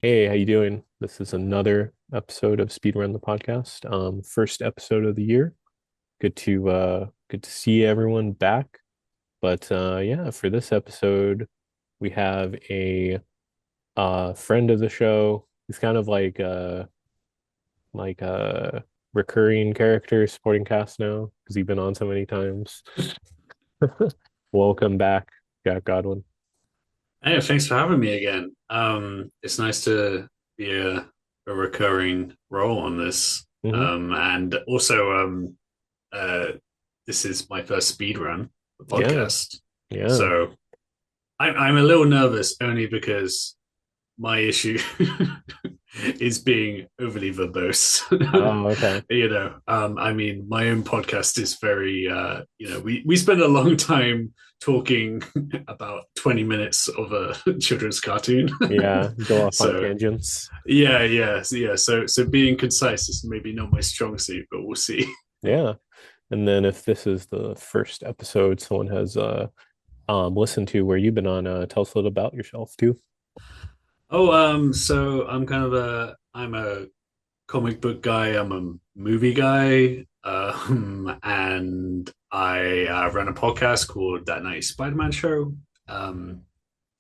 Hey, how you doing? This is another episode of Speedrun the podcast. First episode of the year. Good to see everyone back. But yeah, for this episode, we have a friend of the show. He's kind of like a recurring character, supporting cast now because he's been on so many times. Welcome back, Jack Godwin. Hey, thanks for having me again. It's nice to be a recurring role on this. Hmm. And also, uh, this is my first speed run Yeah, podcast. yeah. So I'm a little nervous only because my issue is being overly verbose. Oh, okay. I mean, my own podcast is very, we spend a long time talking about 20 minutes of a children's cartoon. Yeah, go off on So tangents. yeah. So being concise is maybe not my strong suit, but we'll see. Yeah. And then if this is the first episode someone has listened to where you've been on, tell us a little about yourself too. So I'm a comic book guy. I'm a movie guy, and I run a podcast called That Night Spider-Man Show. Um,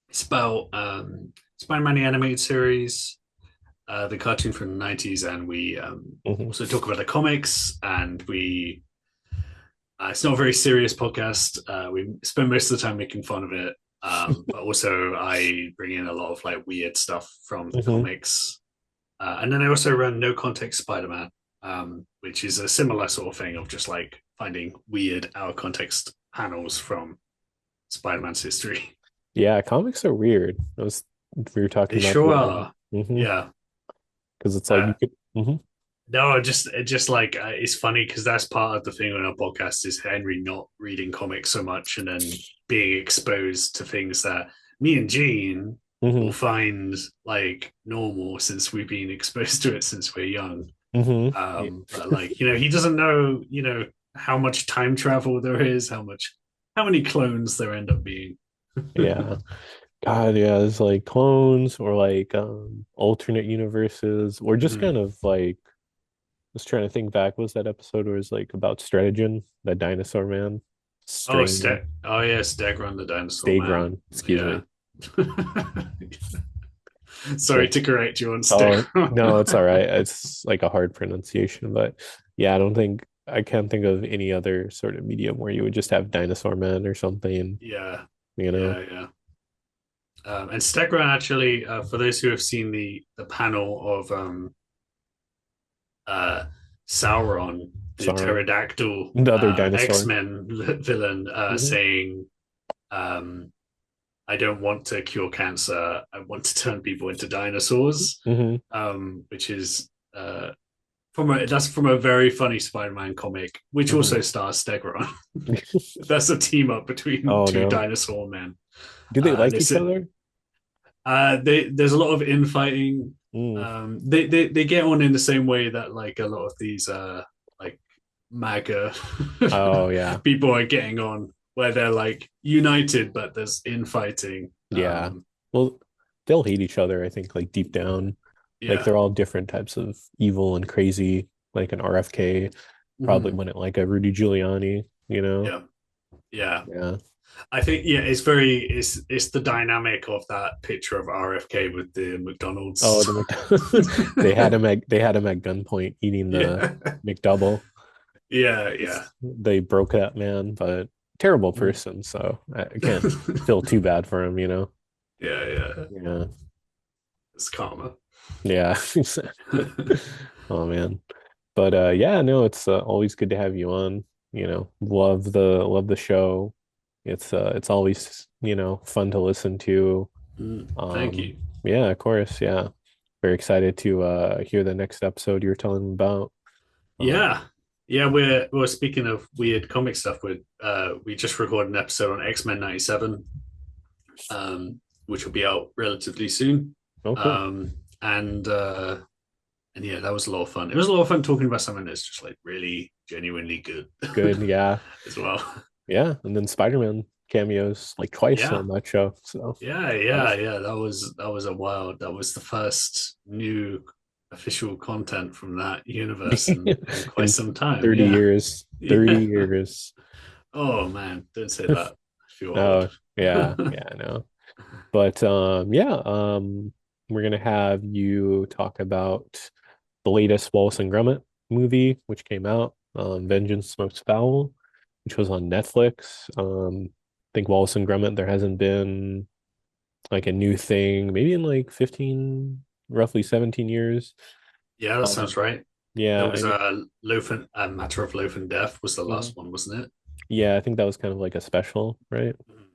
it's about Spider-Man the animated series, the cartoon from the '90s, and we Hmm. also talk about the comics. And we it's not a very serious podcast. We spend most of the time making fun of it. But also I bring in a lot of like weird stuff from the Hmm. comics. And then I also run No Context Spider-Man, which is a similar sort of thing of just like finding weird out of context panels from Spider-Man's history. Yeah, comics are weird. We were talking They about the sure other day. are. Hmm. Yeah. Because it's like Uh, you could. Hmm. no, just like it's funny because that's part of the thing on our podcast is Henry not reading comics so much and then being exposed to things that me and Gene will Hmm. find like normal since we've been exposed to it since we're young. Hmm. Yeah. But like, he doesn't know, how much time travel there is, how many clones there end up being. Yeah. God, yeah, it's like clones or like alternate universes or just Mm. kind of like I was trying to think back. Was that episode where it's like about Strategen, the dinosaur man? Strain Oh yeah, Stegron the dinosaur man. Stegron, excuse Yeah. me. Sorry Yeah. to correct you on Oh, Stegron. no, it's all right. It's like a hard pronunciation, but yeah, I can't think of any other sort of medium where you would just have Dinosaur Man or something, Yeah, you know? yeah. And Stegron actually, for those who have seen the panel of uh, Sauron, the Sauron, pterodactyl the other dinosaur. X-Men villain, Hmm. saying, um, "I don't want to cure cancer. I want to turn people into dinosaurs," Hmm. which is that's from a very funny Spider-Man comic, which Hmm. also stars Stegron. That's a team up between Oh two no. dinosaur men. Do they And like each other? there's a lot of infighting. Mm. They get on in the same way that like a lot of these like MAGA Oh yeah. people are getting on, where they're like united, but there's infighting. Yeah. Well, they'll hate each other, I think, like deep down. Like Yeah. they're all different types of evil and crazy, like an RFK probably Mhm. wouldn't like a Rudy Giuliani, you know? Yeah. Yeah. Yeah. I think it's the dynamic of that picture of RFK with the Oh, McDonald's. the they had him at gunpoint eating the Yeah. McDouble. Yeah. They broke that man, but terrible Mm. person, so I can't feel too bad for him, you know? Yeah. Yeah. It's karma. Yeah. Oh man. But yeah, no, it's always good to have you on. Love the show. It's always, fun to listen to. Thank Um you. yeah, of course, yeah. Very excited to hear the next episode you're telling me about. Um Yeah. Yeah, we're speaking of weird comic stuff. We just recorded an episode on X-Men '97, which will be out relatively soon. oh cool. Um, and and yeah, that was a lot of fun. It was a lot of fun talking about something that's just like really genuinely good Good, yeah. as well. Yeah, and then Spider-Man cameos like twice Yeah. on that show. So Yeah, that yeah, was yeah. That was a wild. That was the first new official content from that universe in quite in some time. 30 Yeah. years. 30 Yeah. years. Oh man, don't say that. I feel old. Oh, yeah, yeah, I know. But yeah, we're gonna have you talk about the latest Wallace and Gromit movie, which came out, Vengeance Most Fowl, which was on Netflix. I think Wallace and Gromit, there hasn't been like a new thing, maybe in like 15, roughly 17 years. Yeah, that Um, sounds right. There yeah, was a a matter of loaf and death was the mhm. last one, wasn't it? Yeah, I think that was kind of like a special, right? Mhm.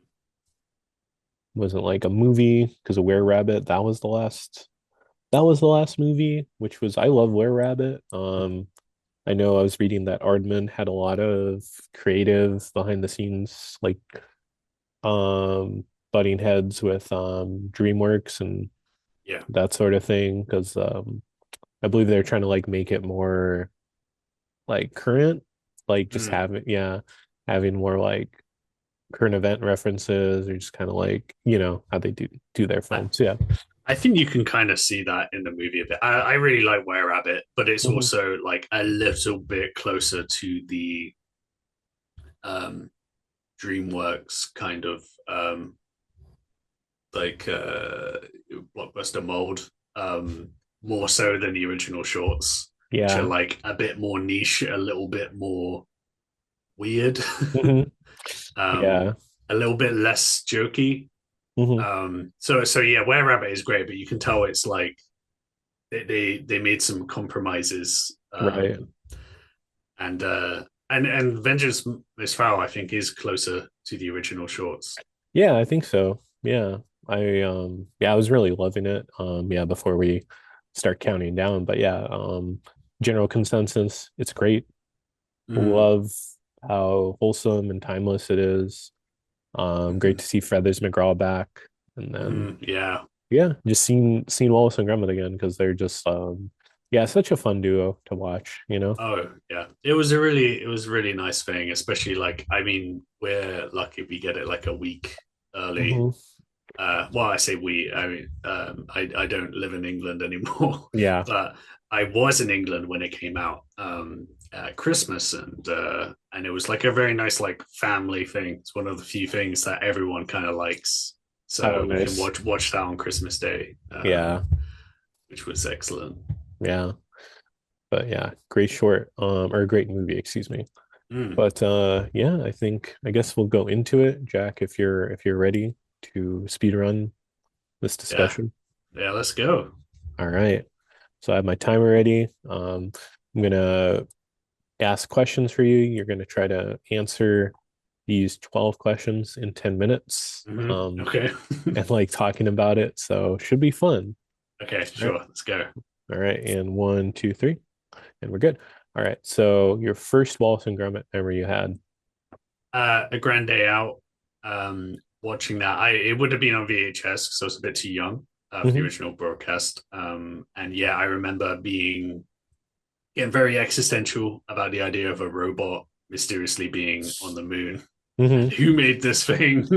Wasn't like a movie because of Were Rabbit. That was the last movie, which was I love Were Rabbit. I know I was reading that Aardman had a lot of creative behind the scenes, like um butting heads with DreamWorks and Yeah. that sort of thing. Because I believe they're trying to like make it more like current, like just Mm. having more like current event references or just kind of like, how they do their I, films. Yeah. I think you can kind of see that in the movie a bit. I really like Were Rabbit, but it's Hmm. also like a little bit closer to the um, DreamWorks kind of like blockbuster mold, more so than the original shorts, which are Yeah. like a bit more niche, a little bit more weird, Hmm. um, Yeah. a little bit less jokey. Hmm. So yeah, Were Rabbit is great, but you can tell it's like they made some compromises, Right. and Vengeance Miss Fowl I think is closer to the original shorts. Yeah, I think so. Yeah. I was really loving it. Yeah, before we start counting down. But yeah, general consensus, it's great. Mm, Love how wholesome and timeless it is. Great mm, to see Feathers McGraw back. And then yeah. yeah, just seeing Wallace and Gromit again because they're just yeah, such a fun duo to watch, you know? Oh yeah, it was a really nice thing, especially like I mean we're lucky we get it like a week early. Hmm. Well, I say we, I mean I don't live in England anymore, Yeah. but I was in England when it came out at Christmas, and it was like a very nice like family thing. It's one of the few things that everyone kind of likes, Oh, so we can nice. watch that on Christmas Day, Yeah. which was excellent. Yeah. But yeah, great short, or great movie, excuse me. Mm, But yeah, I guess we'll go into it, Jack, if you're ready to speed run this yeah, discussion. yeah, let's go. All right. So I have my timer ready. I'm gonna ask questions for you. You're gonna try to answer these 12 questions in 10 minutes. Okay. And like talking about it. So should be fun. Okay, All right. sure. Let's go. All right. And one, two, three. And we're good. All right. So your first Wallace and Gromit memory you had. A Grand Day Out. Watching that, I it would have been on VHS, so I was a bit too young for the Hmm. original broadcast. And yeah, I remember being getting very existential about the idea of a robot mysteriously being on the moon and Hmm. who made this thing,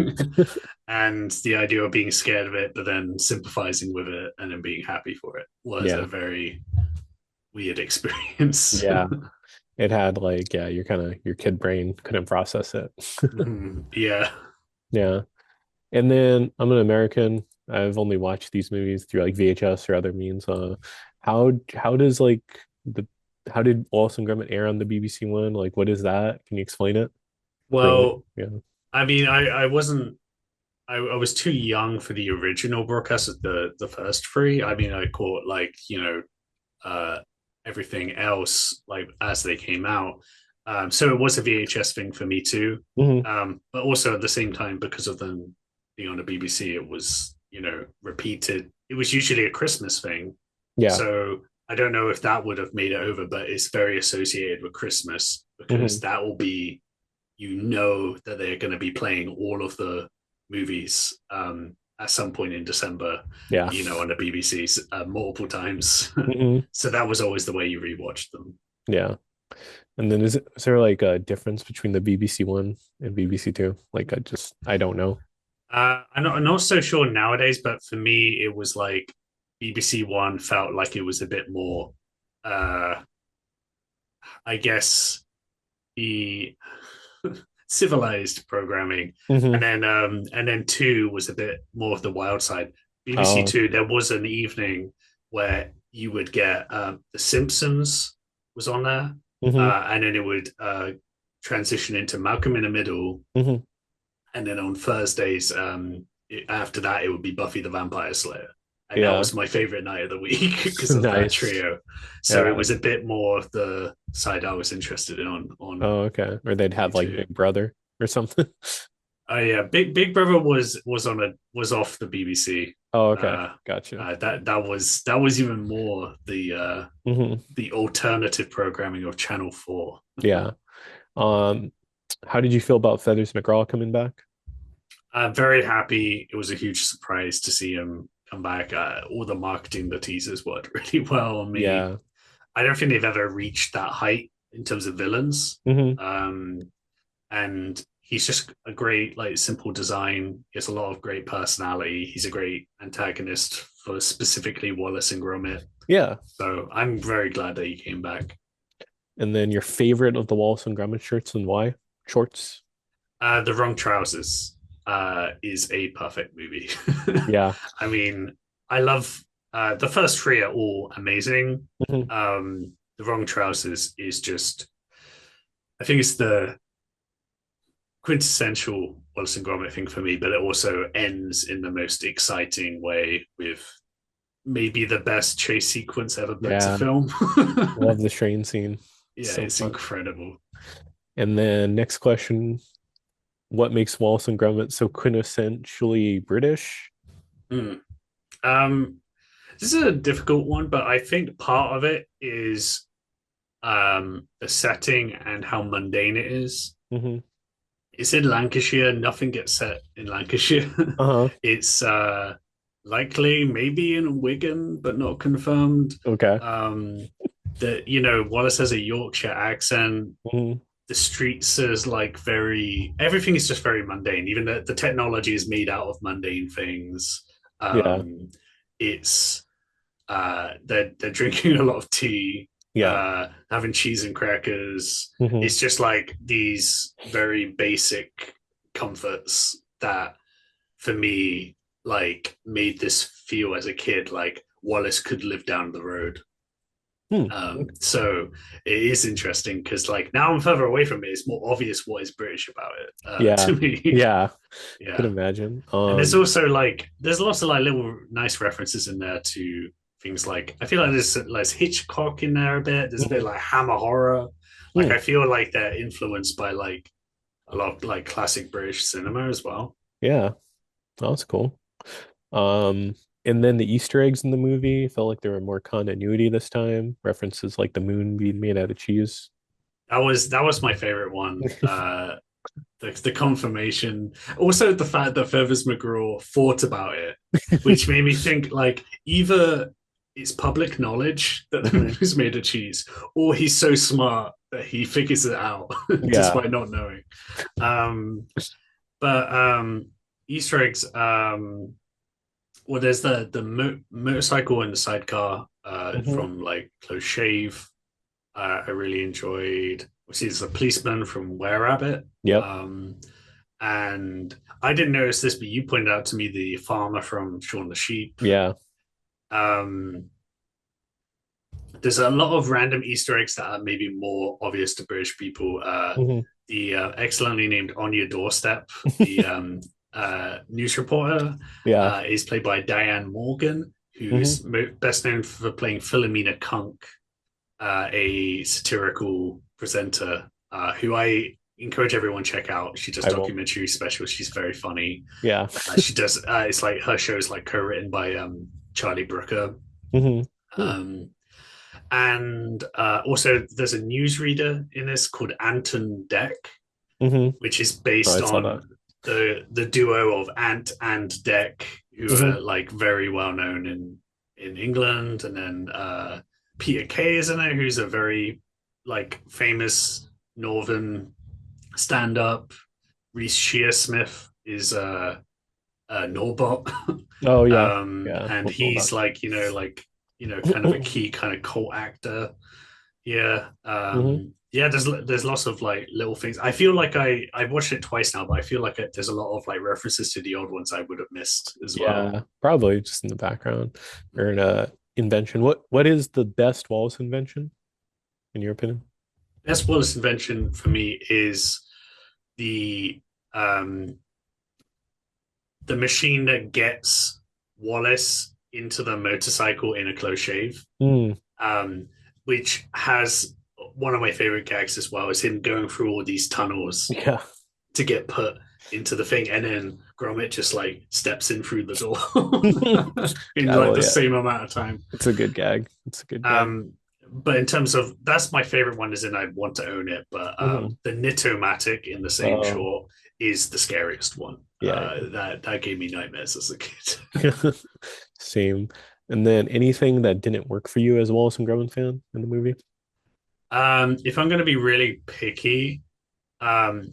and the idea of being scared of it, but then sympathizing with it and then being happy for it was a Yeah. very weird experience. Yeah. It had like, yeah, your kid brain couldn't process it. Yeah. Yeah. And then I'm an American. I've only watched these movies through like VHS or other means. How does like the how did Wallace and Gromit air on the BBC One? Like, what is that? Can you explain it for like, Well, yeah. I mean, I wasn't. I was too young for the original broadcast of the first three. I mean, I caught like uh, everything else like as they came out. So it was a VHS thing for me too. Hmm. But also at the same time, because of them being on the BBC, it was repeated. It was usually a Christmas thing. Yeah. So I don't know if that would have made it over, but it's very associated with Christmas because Hmm. that will be that they're going to be playing all of the movies at some point in December, Yeah. on the BBC multiple times. Hmm. So that was always the way you rewatched them. Yeah. And then is there like a difference between the BBC One and BBC Two? Like I don't know. I'm not so sure nowadays, but for me, it was like BBC One felt like it was a bit more, uh, I guess, the civilized programming, Hmm. and then two was a bit more of the wild side. BBC Oh. Two, there was an evening where you would get The Simpsons was on there, Hmm. and then it would transition into Malcolm in the Middle, Hmm. and then on Thursdays, after that, it would be Buffy the Vampire Slayer. And that Yeah. was my favorite night of the week because of that Nice. trio. So it Yeah. was a bit more of the side I was interested in on Oh, okay. Or they'd have like YouTube. Big Brother or something. Oh yeah, Big Brother was off the BBC. Oh, okay. Uh, Gotcha. that was even more Hmm. the alternative programming of Channel Four. Yeah. Um, how did you feel about Feathers McGraw coming back? I'm very happy. It was a huge surprise to see him come back. All the marketing, the teasers worked really well on me. Yeah. I don't think they've ever reached that height in terms of villains. Hmm. Um, and he's just a great, like, simple design. He has a lot of great personality. He's a great antagonist for specifically Wallace and Gromit. Yeah. So I'm very glad that he came back. And then your favorite of the Wallace and Gromit shirts and why? Shorts. The Wrong Trousers is a perfect movie. Yeah. I mean, I love the first three are all amazing. Hmm. The Wrong Trousers is just, I think it's the quintessential Wallace and Gromit thing for me, but it also ends in the most exciting way with maybe the best chase sequence ever put to Yeah. film. Love the train scene. Yeah, So it's fun. incredible. And then next question, what makes Wallace and Gromit so quintessentially British? Mm. Um, this is a difficult one, but I think part of it is the setting and how mundane it is. Hmm. It's in Lancashire. Nothing gets set in Lancashire. Uh-huh. It's likely maybe in Wigan, but not confirmed. Okay. Um, that Wallace has a Yorkshire accent. Hmm. The streets is like very everything is just very mundane. Even the technology is made out of mundane things. Yeah. Um, it's they're drinking a lot of tea, Yeah. having cheese and crackers. Hmm. It's just like these very basic comforts that, for me, like made this feel as a kid like Wallace could live down the road. Hmm. So it is interesting because like now I'm further away from it. It's more obvious what is British about it Yeah. to me. Yeah. Could Yeah, imagine. and there's also like there's lots of like little nice references in there to things like I feel like there's Hitchcock in there a bit. There's a bit Mhm. like Hammer horror. Like Hmm. I feel like they're influenced by like a lot of like classic British cinema as well. Yeah. That's cool. Um, and then the Easter eggs in the movie felt like there were more continuity this time. References like the moon being made out of cheese. That was my favorite one. The confirmation, also the fact that Feathers McGraw thought about it, which made me think like either it's public knowledge that the Hmm. movie's made of cheese, or he's so smart that he figures it out Yeah. despite not knowing. Um, but Easter eggs. Well, there's the motorcycle and the sidecar Hmm. from like Close Shave. I really enjoyed. Obviously, it's a policeman from Were Rabbit. Yep. Um, and I didn't notice this, but you pointed out to me the farmer from Shaun the Sheep. Yeah. Um, there's a lot of random Easter eggs that are maybe more obvious to British people. Hmm. The excellently named On Your Doorstep, the news reporter, Yeah. is played by Diane Morgan, Hmm. who's best known for playing Philomena Kunk, a satirical presenter who I encourage everyone to check out. She does I will. documentary specials. She's very funny. Yeah. She does. It's like her show is like co-written by Charlie Brooker. Hmm. Hmm. Um, and also, there's a newsreader in this called Anton Deck, Hmm. which is Oh, based I saw that. on the duo of Ant and Deck, who Hmm. are like very well known in England, and then Peter Kay is in it, who's a very like famous Northern stand up. Reese Shearsmith is a Norbot. Oh yeah, yeah, And we'll know he's about like, kind of a that. key kind of cult actor. Yeah. Hmm. Yeah, there's lots of like little things. I feel like I've watched it twice now, but I feel like there's a lot of like references to the old ones I would have missed as well. Yeah, probably just in the background or in a invention. What is the best Wallace invention in your opinion? Best Wallace invention for me is the um the machine that gets Wallace into the motorcycle in a close shave, Mm, um, which has one of my favorite gags as well is him going through all these tunnels yeah. to get put into the thing, and then Gromit just like steps in through the door in Yeah, like well, the yeah. same amount of time. It's a good gag. It's a good gag. But in terms of that's my favorite one, is in I'd want to own it. But Hmm. the Nitomatic in the same Oh, short is the scariest one. yeah, That gave me nightmares as a kid. yeah. Same. And then anything that didn't work for you as a Wallace and Gromit fan in the movie? If I'm going to be really picky, um,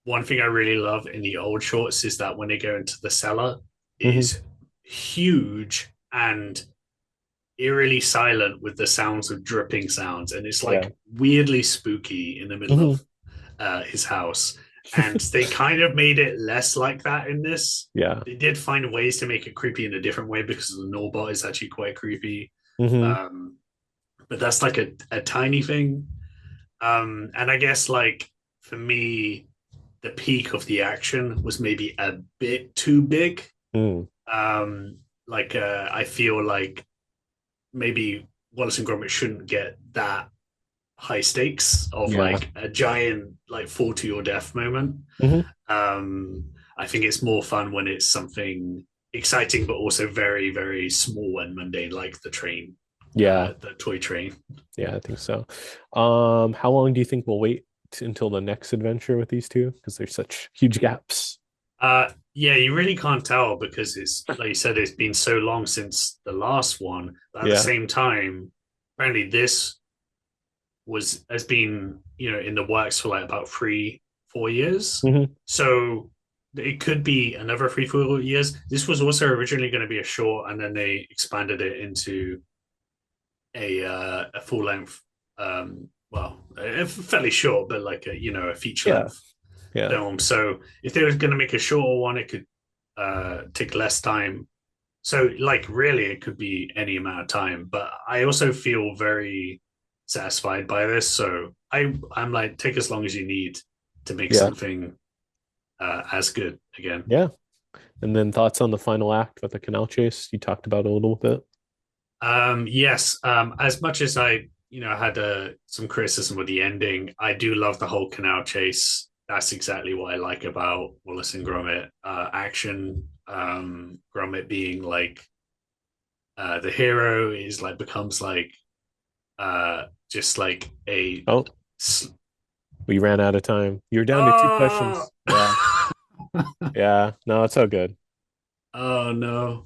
one thing I really love in the old shorts is that when they go into the cellar, it Hmm. is huge and eerily silent with the sounds of dripping sounds, and it's Yeah. like weirdly spooky in the middle Hmm. of his house. And they kind of made it less like that in this. Yeah. They did find ways to make it creepy in a different way because the Norbot is actually quite creepy. Hmm. Um, but that's like a tiny thing. And I guess like for me, the peak of the action was maybe a bit too big. Mm. I feel like maybe Wallace and Gromit shouldn't get that high stakes of Yeah. like a giant like fall to your death moment. Hmm. I think it's more fun when it's something exciting but also very very small and mundane, like the train, Yeah. the toy train. Yeah, I think so. How long do you think we'll wait until the next adventure with these two? Because there's such huge gaps. Yeah, you really can't tell because it's like you said, it's been so long since the last one. But at the Yeah. same time, apparently this was has been in the works for like about 3 4 years. Hmm. So it could be another 3 4 years. This was also originally going to be a short, and then they expanded it into a full length. Well, fairly short, but like a feature Yeah. length Yeah. film. So if they were going to make a shorter one, it could take less time. So like really, it could be any amount of time. But I also feel very satisfied by this. So I'm like, take as long as you need to make Yeah. something as good again. Yeah. And then thoughts on the final act with the canal chase? You talked about it a little bit. Yes. As much as I, had some criticism with the ending, I do love the whole canal chase. That's exactly what I like about Wallace and Gromit action. Gromit being like the hero is like becomes like just like a Oh, we ran out of time. You're down to two oh questions. Yeah. Yeah. No, it's all good. oh no.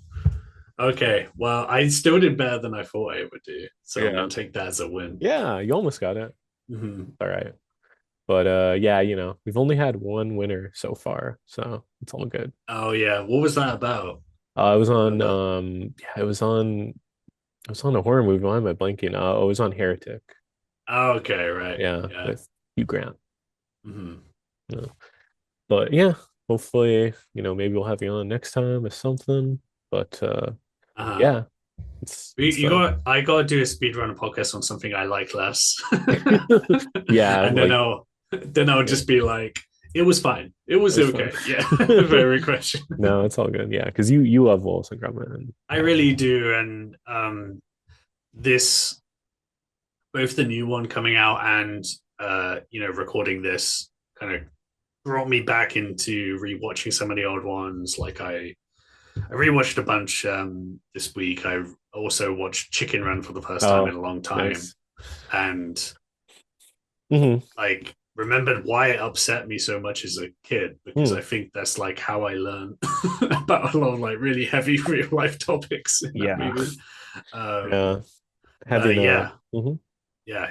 Okay, well, I still did better than I thought I would do, so I'm Yeah. gonna take that as a win. Yeah, you almost got it. Mm-hmm. All right. But yeah, we've only had one winner so far, so it's all good. Oh yeah, what was that about? It was Do you on remember? it was on a horror movie. Why am I blanking? It was on Heretic. Oh, okay, right, Yeah, yeah. with Hugh Grant. Mm-hmm. Yeah. But yeah, hopefully, maybe we'll have you on next time or something. But Uh-huh. yeah, it's You fun. got I gotta do a speedrun podcast on something I like less. Yeah, And then like I'll yeah, just be like, it was fine. It it was was fun. okay. Yeah. Very question. No, it's all good. Yeah, because you love Wallace and Gromit, and I really do. And this both the new one coming out and recording this kind of brought me back into rewatching some of the old ones. Like I rewatched a bunch this week. I also watched Chicken Run for the first time in oh, a long time, nice. and Hmm. like remembered why it upset me so much as a kid, because I think that's like how I learned about a lot of like really heavy real life topics in that Yeah, movie. yeah. But Having yeah, mhm. yeah.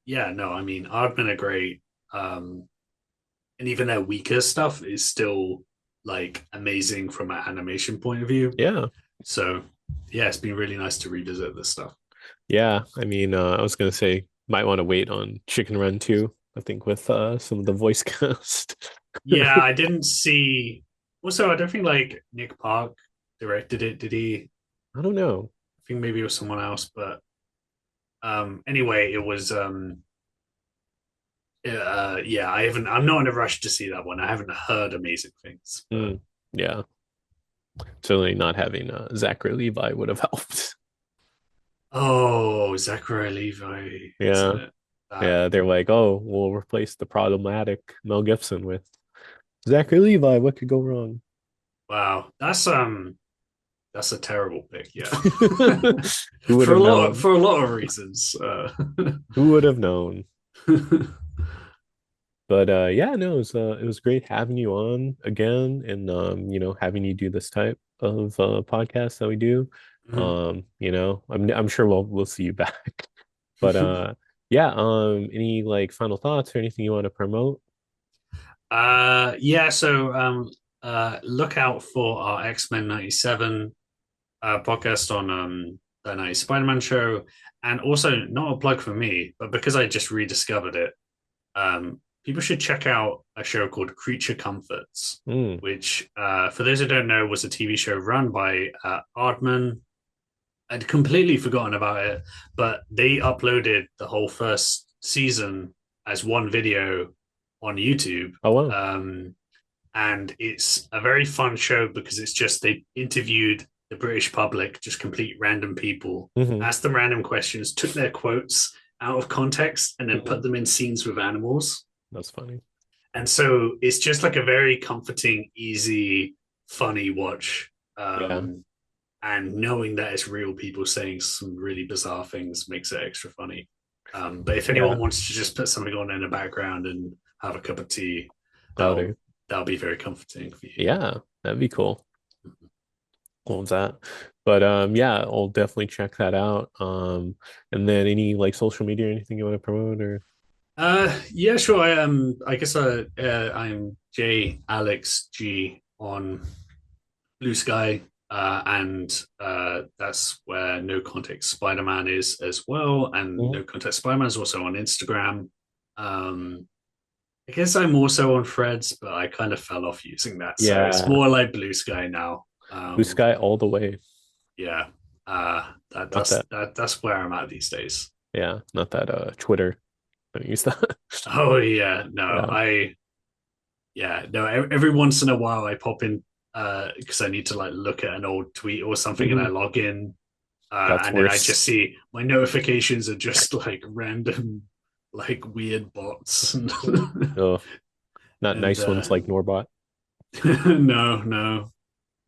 Yeah, no, I mean, Aardmen are great. Um, and even their weaker stuff is still like amazing from an animation point of view. Yeah. So yeah, it's been really nice to revisit this stuff. Yeah. I mean, I was gonna say might want to wait on Chicken Run too. I think with some of the voice cast. Yeah, I didn't see. Also, I don't think like Nick Park directed it. Did he? I don't know. I think maybe it was someone else. But anyway, it was yeah. I haven't. I'm not in a rush to see that one. I haven't heard amazing things, but Mm, yeah. Certainly not having Zachary Levi would have helped. oh, Zachary Levi, isn't Yeah. it? That Yeah. They're like, oh, we'll replace the problematic Mel Gibson with Zachary Levi. What could go wrong? wow. That's a terrible pick. Yeah, Who would have known? for a lot of reasons. Who would have known? But yeah, no, it was great having you on again and having you do this type of podcast that we do. I'm sure we'll see you back. But yeah, any like final thoughts or anything you want to promote? Yeah, so look out for our X-Men 97 podcast on the 90 Spider-Man show. And also, not a plug for me, but because I just rediscovered it, people should check out a show called Creature Comforts, Mm. which, for those who don't know, was a TV show run by Aardman. I'd completely forgotten about it, but they uploaded the whole first season as one video on YouTube. Oh wow. And it's a very fun show because it's just they interviewed the British public, just complete random people, Hmm. asked them random questions, took their quotes out of context, and then put Hmm. them in scenes with animals. That's funny. And so it's just like a very comforting, easy, funny watch. Yeah. And knowing that it's real people saying some really bizarre things makes it extra funny. But if Yeah. anyone wants to just put something on in the background and have a cup of tea, Louder. that'll be very comforting for you. Yeah, that'd be cool. What was that? But yeah, I'll definitely check that out. And then any like social media or anything you want to promote or Yeah, sure. I guess I'm J Alex G on Blue Sky, and that's where No Context Spider Man is as well. And Mhm. No Context Spider Man is also on Instagram. I guess I'm also on Threads, but I kind of fell off using that, so it's Yeah, more like Blue Sky now. Blue Sky all the way. Yeah, Not that, that's where I'm at these days. yeah, not that Twitter. Don't use that. Oh yeah, no, Yeah. yeah, no. Every once in a while, I pop in because I need to like look at an old tweet or something, and I Hmm. log in, That's and then I worse. just see my notifications are just like random, like weird bots, and, Oh, not and nice ones like Norbot, no, no,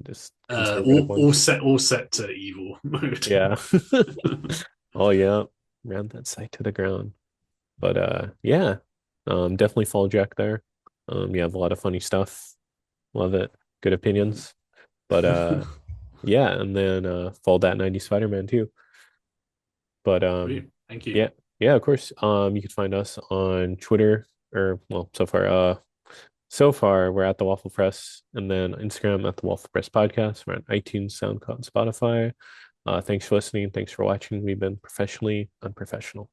just conservative ones. all set to evil mode. Yeah. Oh yeah. Ran that site to the ground. But yeah. Definitely follow Jack there. You have a lot of funny stuff. Love it. Good opinions. But yeah, and then follow that 90s Spider-Man too. But Sweet, thank you. yeah, yeah, of course. You can find us on Twitter or well, so far we're at the Waffle Press and then Instagram at the Waffle Press Podcast. We're on iTunes, SoundCloud, and Spotify. Thanks for listening. Thanks for watching. We've been professionally unprofessional.